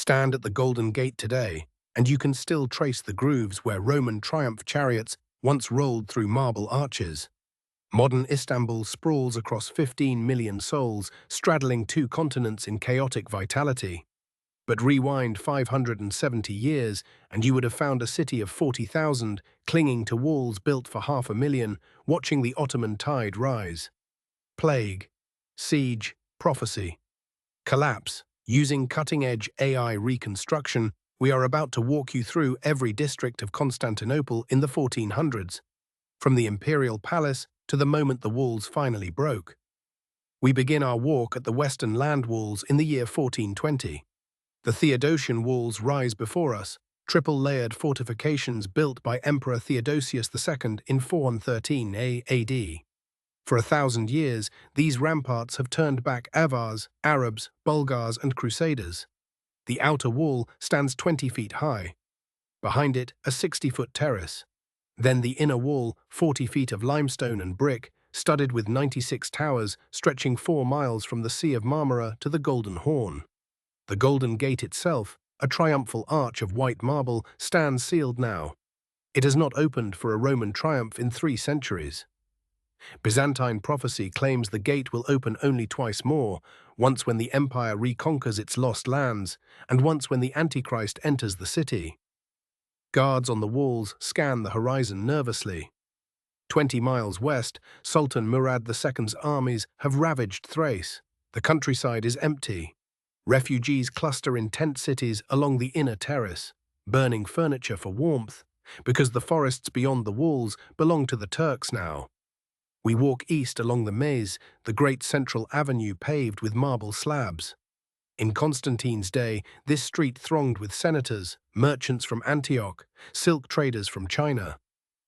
Stand at the Golden Gate today, and you can still trace the grooves where Roman triumph chariots once rolled through marble arches. Modern Istanbul sprawls across 15 million souls, straddling two continents in chaotic vitality. But rewind 570 years, and you would have found a city of 40,000 clinging to walls built for 500,000, watching the Ottoman tide rise. Plague, siege, prophecy, collapse. Using cutting-edge AI reconstruction, we are about to walk you through every district of Constantinople in the 1400s, from the imperial palace to the moment the walls finally broke. We begin our walk at the western land walls in the year 1420. The Theodosian walls rise before us, triple-layered fortifications built by Emperor Theodosius II in 413 AD. For 1,000 years, these ramparts have turned back Avars, Arabs, Bulgars, and Crusaders. The outer wall stands 20 feet high. Behind it, a 60-foot terrace. Then the inner wall, 40 feet of limestone and brick, studded with 96 towers stretching 4 miles from the Sea of Marmara to the Golden Horn. The Golden Gate itself, a triumphal arch of white marble, stands sealed now. It has not opened for a Roman triumph in 3 centuries. Byzantine prophecy claims the gate will open only twice more, once when the empire reconquers its lost lands, and once when the Antichrist enters the city. Guards on the walls scan the horizon nervously. 20 miles west, Sultan Murad II's armies have ravaged Thrace. The countryside is empty. Refugees cluster in tent cities along the inner terrace, burning furniture for warmth, because the forests beyond the walls belong to the Turks now. We walk east along the Maze, the great central avenue paved with marble slabs. In Constantine's day, this street thronged with senators, merchants from Antioch, silk traders from China.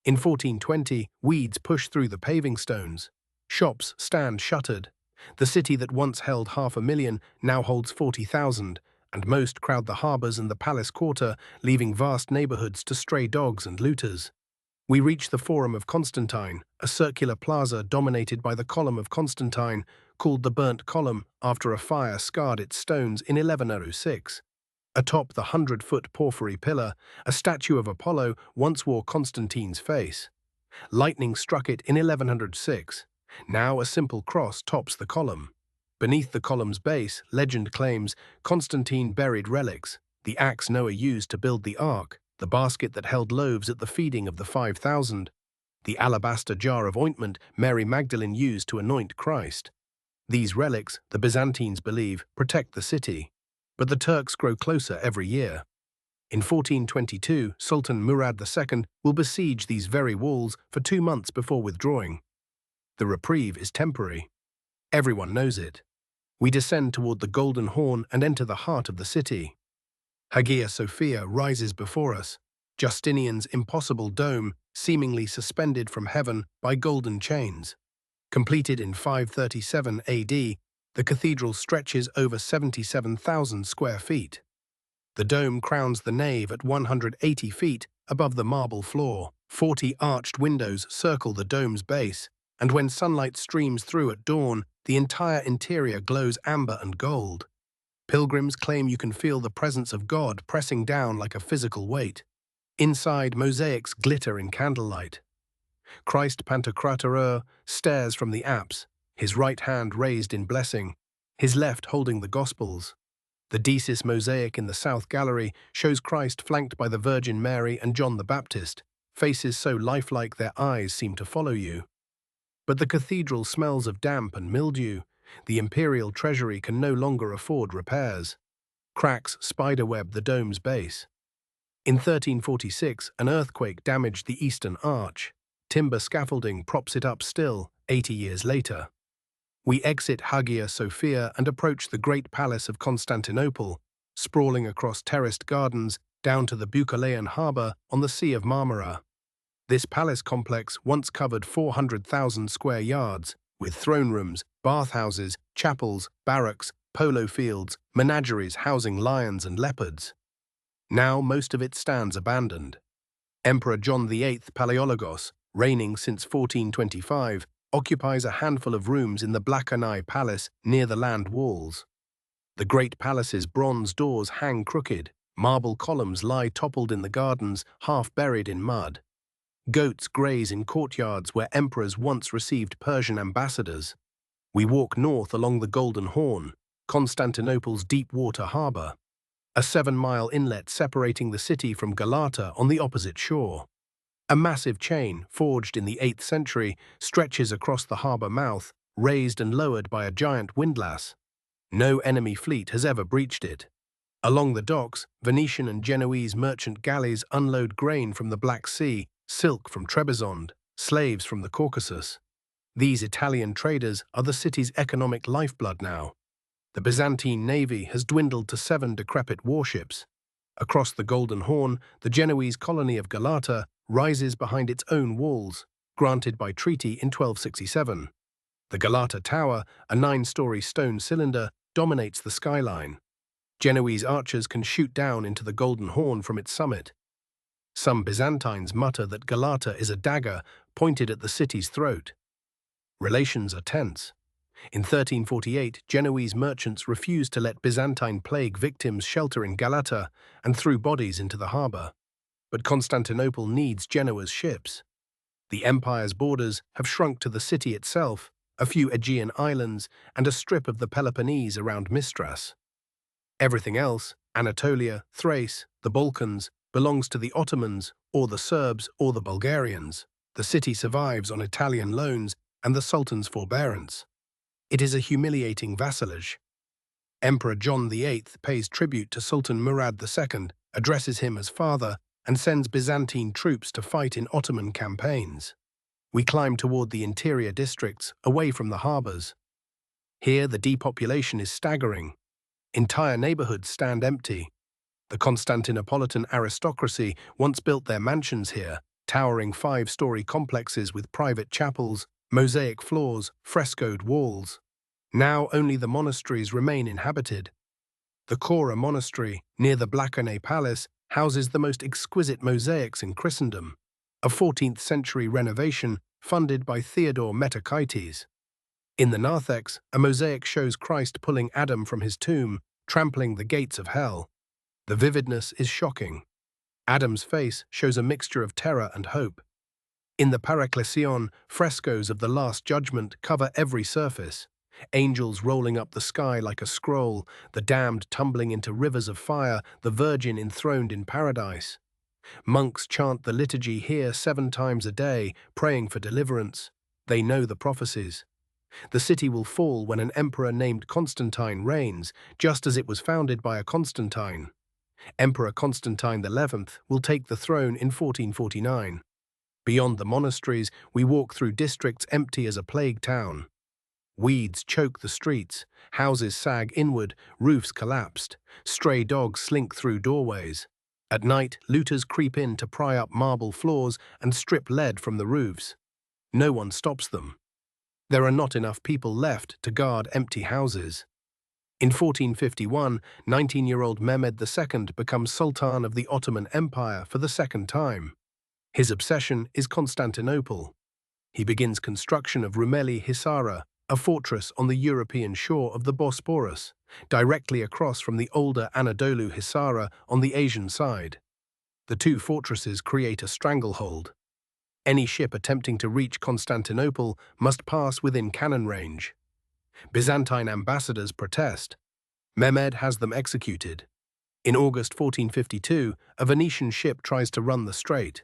In 1420, weeds push through the paving stones. Shops stand shuttered. The city that once held 500,000 now holds 40,000, and most crowd the harbours and the palace quarter, leaving vast neighbourhoods to stray dogs and looters. We reach the Forum of Constantine, a circular plaza dominated by the Column of Constantine, called the Burnt Column after a fire scarred its stones in 1106. Atop the 100-foot porphyry pillar, a statue of Apollo once wore Constantine's face. Lightning struck it in 1106. Now a simple cross tops the column. Beneath the column's base, legend claims, Constantine buried relics, the axe Noah used to build the ark, the basket that held loaves at the feeding of the 5,000, the alabaster jar of ointment Mary Magdalene used to anoint Christ. These relics, the Byzantines believe, protect the city, but the Turks grow closer every year. In 1422, Sultan Murad II will besiege these very walls for 2 months before withdrawing. The reprieve is temporary. Everyone knows it. We descend toward the Golden Horn and enter the heart of the city. Hagia Sophia rises before us, Justinian's impossible dome seemingly suspended from heaven by golden chains. Completed in 537 AD, the cathedral stretches over 77,000 square feet. The dome crowns the nave at 180 feet above the marble floor. 40 arched windows circle the dome's base, and when sunlight streams through at dawn, the entire interior glows amber and gold. Pilgrims claim you can feel the presence of God pressing down like a physical weight. Inside, mosaics glitter in candlelight. Christ Pantocrator stares from the apse, his right hand raised in blessing, his left holding the Gospels. The Decis mosaic in the south gallery shows Christ flanked by the Virgin Mary and John the Baptist, faces so lifelike their eyes seem to follow you. But the cathedral smells of damp and mildew. The imperial treasury can no longer afford repairs. Cracks spiderweb the dome's base. In 1346, an earthquake damaged the eastern arch. Timber scaffolding props it up still, 80 years later. We exit Hagia Sophia and approach the great palace of Constantinople, sprawling across terraced gardens down to the Bucalean harbour on the Sea of Marmara. This palace complex once covered 400,000 square yards, with throne rooms, bathhouses, chapels, barracks, polo fields, menageries housing lions and leopards. Now most of it stands abandoned. Emperor John VIII Palaiologos, reigning since 1425, occupies a handful of rooms in the Blakanai Palace near the land walls. The great palace's bronze doors hang crooked, marble columns lie toppled in the gardens, half buried in mud. Goats graze in courtyards where emperors once received Persian ambassadors. We walk north along the Golden Horn, Constantinople's deep-water harbour, a 7-mile inlet separating the city from Galata on the opposite shore. A massive chain, forged in the 8th century, stretches across the harbour mouth, raised and lowered by a giant windlass. No enemy fleet has ever breached it. Along the docks, Venetian and Genoese merchant galleys unload grain from the Black Sea, silk from Trebizond, slaves from the Caucasus. These Italian traders are the city's economic lifeblood now. The Byzantine navy has dwindled to 7 decrepit warships. Across the Golden Horn, the Genoese colony of Galata rises behind its own walls, granted by treaty in 1267. The Galata Tower, a 9-story stone cylinder, dominates the skyline. Genoese archers can shoot down into the Golden Horn from its summit. Some Byzantines mutter that Galata is a dagger pointed at the city's throat. Relations are tense. In 1348, Genoese merchants refused to let Byzantine plague victims shelter in Galata and threw bodies into the harbour. But Constantinople needs Genoa's ships. The empire's borders have shrunk to the city itself, a few Aegean islands, and a strip of the Peloponnese around Mistras. Everything else, Anatolia, Thrace, the Balkans, belongs to the Ottomans, or the Serbs, or the Bulgarians. The city survives on Italian loans and the Sultan's forbearance. It is a humiliating vassalage. Emperor John VIII pays tribute to Sultan Murad II, addresses him as father, and sends Byzantine troops to fight in Ottoman campaigns. We climb toward the interior districts, away from the harbours. Here the depopulation is staggering. Entire neighbourhoods stand empty. The Constantinopolitan aristocracy once built their mansions here, towering 5-story complexes with private chapels, mosaic floors, frescoed walls. Now only the monasteries remain inhabited. The Chora Monastery, near the Blachernay Palace, houses the most exquisite mosaics in Christendom, a 14th-century renovation funded by Theodore Metakaites. In the narthex, a mosaic shows Christ pulling Adam from his tomb, trampling the gates of hell. The vividness is shocking. Adam's face shows a mixture of terror and hope. In the Paraklesion, frescoes of the Last Judgment cover every surface. Angels rolling up the sky like a scroll, the damned tumbling into rivers of fire, the Virgin enthroned in paradise. Monks chant the liturgy here 7 times a day, praying for deliverance. They know the prophecies. The city will fall when an emperor named Constantine reigns, just as it was founded by a Constantine. Emperor Constantine XI will take the throne in 1449. Beyond the monasteries, we walk through districts empty as a plague town. Weeds choke the streets, houses sag inward, roofs collapsed, stray dogs slink through doorways. At night, looters creep in to pry up marble floors and strip lead from the roofs. No one stops them. There are not enough people left to guard empty houses. In 1451, 19-year-old Mehmed II becomes Sultan of the Ottoman Empire for the 2nd time. His obsession is Constantinople. He begins construction of Rumeli Hisara, a fortress on the European shore of the Bosporus, directly across from the older Anadolu Hisara on the Asian side. The 2 fortresses create a stranglehold. Any ship attempting to reach Constantinople must pass within cannon range. Byzantine ambassadors protest. Mehmed has them executed. In August 1452, a Venetian ship tries to run the strait.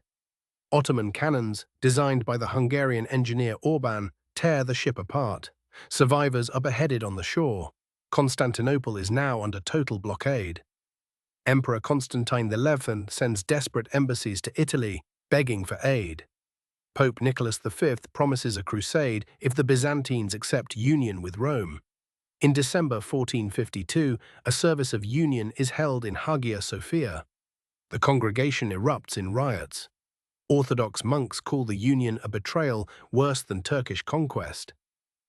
Ottoman cannons, designed by the Hungarian engineer Orban, tear the ship apart. Survivors are beheaded on the shore. Constantinople is now under total blockade. Emperor Constantine XI sends desperate embassies to Italy, begging for aid. Pope Nicholas V promises a crusade if the Byzantines accept union with Rome. In December 1452, a service of union is held in Hagia Sophia. The congregation erupts in riots. Orthodox monks call the union a betrayal worse than Turkish conquest.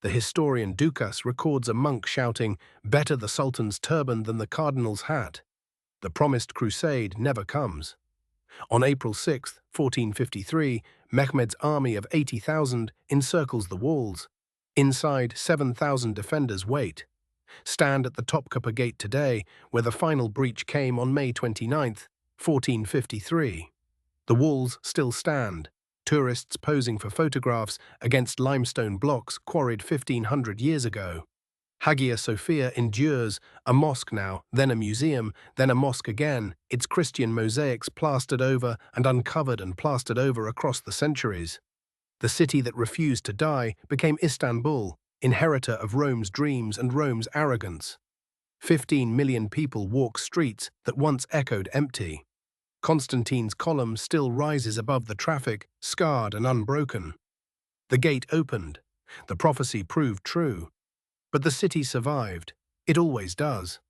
The historian Dukas records a monk shouting, "Better the Sultan's turban than the cardinal's hat." The promised crusade never comes. On April 6, 1453, Mehmed's army of 80,000 encircles the walls. Inside, 7,000 defenders wait. stand at the Topkapi Gate today, where the final breach came on May 29th, 1453. The walls still stand, tourists posing for photographs against limestone blocks quarried 1500 years ago. Hagia Sophia endures, a mosque now, then a museum, then a mosque again, its Christian mosaics plastered over and uncovered and plastered over across the centuries. The city that refused to die became Istanbul, inheritor of Rome's dreams and Rome's arrogance. 15 million people walk streets that once echoed empty. Constantine's column still rises above the traffic, scarred and unbroken. The gate opened. The prophecy proved true. But the city survived. It always does.